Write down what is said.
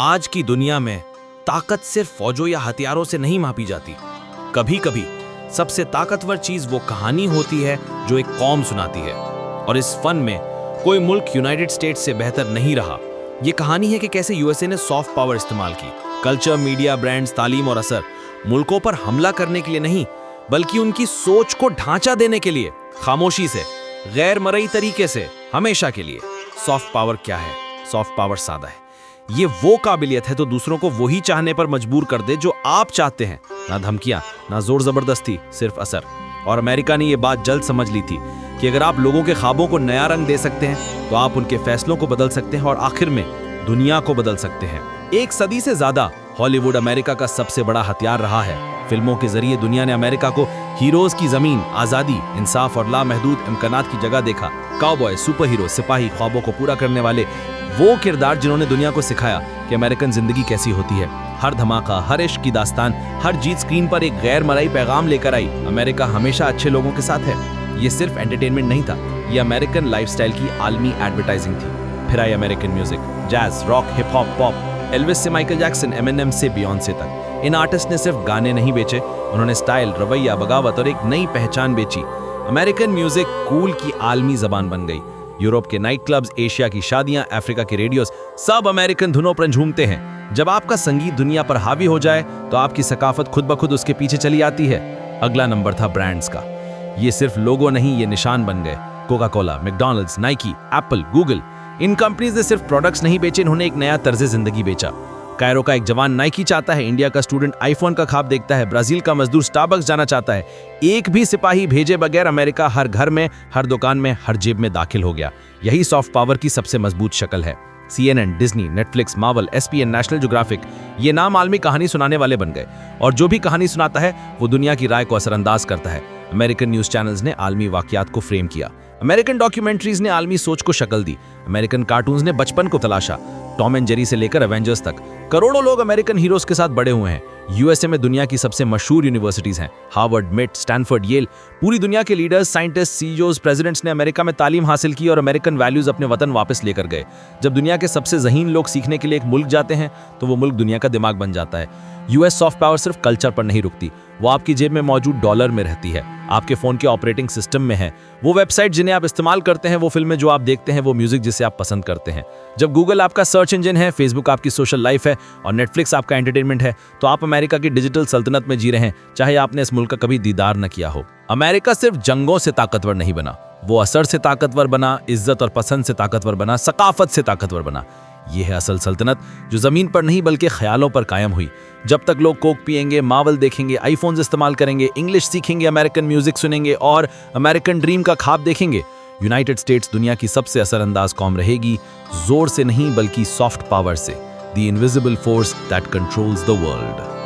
आज की दुनिया में ताकत सिर्फ फौजों या हथियारों से नहीं मापी जाती। कभी कभी सबसे ताकतवर चीज वो कहानी होती है जो एक कौम सुनाती है। और इस फन में कोई मुल्क यूनाइटेड स्टेट्स से बेहतर नहीं रहा। ये कहानी है कि कैसे यूएसए ने सॉफ्ट पावर इस्तेमाल की, कल्चर, मीडिया, ब्रांड्स, तालीम और असर, मुल्कों पर हमला करने के लिए नहीं, बल्कि उनकी सोच को ढांचा देने के लिए, खामोशी से, गैर मरई तरीके से, हमेशा के लिए। सॉफ्ट पावर क्या है? सॉफ्ट पावर सादा है। ये वो काबिलियत है तो दूसरों को वही चाहने पर मजबूर कर दे जो आप चाहते हैं। ना धमकियां, ना जोर जबरदस्ती, सिर्फ असर। और अमेरिका ने ये बात जल्द समझ ली थी कि अगर आप लोगों के ख्वाबों को नया रंग दे सकते हैं तो आप उनके फैसलों को बदल सकते हैं और आखिर में दुनिया को बदल सकते हैं। एक सदी से ज्यादा हॉलीवुड अमेरिका का सबसे बड़ा हथियार रहा है। फिल्मों के जरिए दुनिया ने अमेरिका को हीरोज की जमीन, आजादी, इंसाफ और लामहदूद इम्कानात की जगह देखा। काउबॉय, सुपर हीरो, सिपाही, ख्वाबों को पूरा करने वाले वो किरदार जिन्होंने दुनिया को सिखाया कि अमेरिकन जिंदगी कैसी होती है। हर धमाका, हर इश्क की दास्तान, हर जीत स्क्रीन पर एक गैर मरई पैगाम लेकर आई। अमेरिका हमेशा अच्छे लोगों के साथ है। ये सिर्फ एंटरटेनमेंट नहीं था, ये अमेरिकन लाइफस्टाइल की आलमी एडवर्टाइजिंग थी। फिर आई American music, jazz, rock, hip hop, pop, Elvis से माइकल जैक्सन, एमिनेम से बियॉन्से तक। इन आर्टिस्ट ने सिर्फ गाने नहीं बेचे, उन्होंने स्टाइल, रवैया, बगावत और एक नई पहचान बेची। अमेरिकन म्यूजिक कूल की आलमी जबान बन गई। यूरोप के नाइट क्लब्स, एशिया की शादियां, अफ्रीका के रेडियोस, सब अमेरिकन धुनों पर झूमते हैं। जब आपका संगीत दुनिया पर हावी हो जाए तो आपकी सकाफत खुद ब खुद उसके पीछे चली आती है। अगला नंबर था ब्रांड्स का। ये सिर्फ लोगो नहीं, ये निशान बन गए। Coca Cola, McDonald's, Nike, Apple, Google, इन कंपनीज ने सिर्फ प्रोडक्ट्स नहीं बेचे, इन्होंने एक नया तर्ज जिंदगी बेचा। कायरो का एक जवान नाइकी चाहता है, इंडिया का स्टूडेंट आईफोन का ख्वाब देखता है, ब्राजील का मजदूर स्टारबक्स जाना चाहता है। एक भी सिपाही भेजे बगैर अमेरिका हर घर में, हर दुकान में, हर जेब में दाखिल हो गया। यही सॉफ्ट पावर की सबसे मजबूत शक्ल है। CNN, Disney, Netflix, Marvel, ESPN, national geographic, ये नाम आलमी कहानी सुनाने वाले बन गए। और जो भी कहानी सुनाता है वो दुनिया की राय को असरअंदाज करता है। अमेरिकन न्यूज चैनल्स ने आलमी वाकयात को फ्रेम किया। अमेरिकन डॉक्यूमेंट्रीज ने आलमी सोच को शक्ल दी। अमेरिकन कार्टून्स ने बचपन को तलाशा। टॉम एंड जेरी से लेकर एवेंजर्स तक करोड़ों लोग अमेरिकन हीरोज के साथ बड़े हुए हैं। यूएसए में दुनिया की सबसे मशहूर यूनिवर्सिटीज हैं, हार्वर्ड, मिट, स्टैनफोर्ड, येल। पूरी दुनिया के लीडर्स, साइंटिस्ट, सीईओज, प्रेसिडेंट्स ने अमेरिका में तालीम हासिल की और अमेरिकन वैल्यूज अपने वतन वापस लेकर गए। जब दुनिया के सबसे ज़हीन लोग सीखने के लिए एक मुल्क जाते हैं तो वो मुल्क दुनिया का दिमाग बन जाता है। यूएस सॉफ्ट पावर सिर्फ कल्चर पर नहीं रुकती, वो आपकी जेब में मौजूद डॉलर में रहती है, आपके फोन के ऑपरेटिंग सिस्टम में है, वो वेबसाइट जिन्हें आप इस्तेमाल करते हैं, वो फिल्में जो आप देखते हैं, वो म्यूजिक जिसे आप पसंद करते हैं। जब गूगल आपका सर्च इंजन है, फेसबुक आपकी सोशल लाइफ है और नेटफ्लिक्स आपका एंटरटेनमेंट है, तो आप अमेरिका की डिजिटल सल्तनत में जी रहे हैं, चाहे आपने इस मुल्क का कभी दीदार न किया हो। अमेरिका सिर्फ जंगों से ताकतवर नहीं बना, वो असर से ताकतवर बना, इज्जत और पसंद से ताकतवर बना, सकाफत से ताकतवर बना। यह है असल सल्तनत जो जमीन पर नहीं बल्कि ख्यालों पर कायम हुई। जब तक लोग कोक पिएंगे, मार्वल देखेंगे, आईफोन्स इस्तेमाल करेंगे, इंग्लिश सीखेंगे, अमेरिकन म्यूजिक सुनेंगे और अमेरिकन ड्रीम का ख्वाब देखेंगे, यूनाइटेड स्टेट्स दुनिया की सबसे असरअंदाज कौम रहेगी। जोर से नहीं बल्कि सॉफ्ट पावर से। The invisible force that controls the world.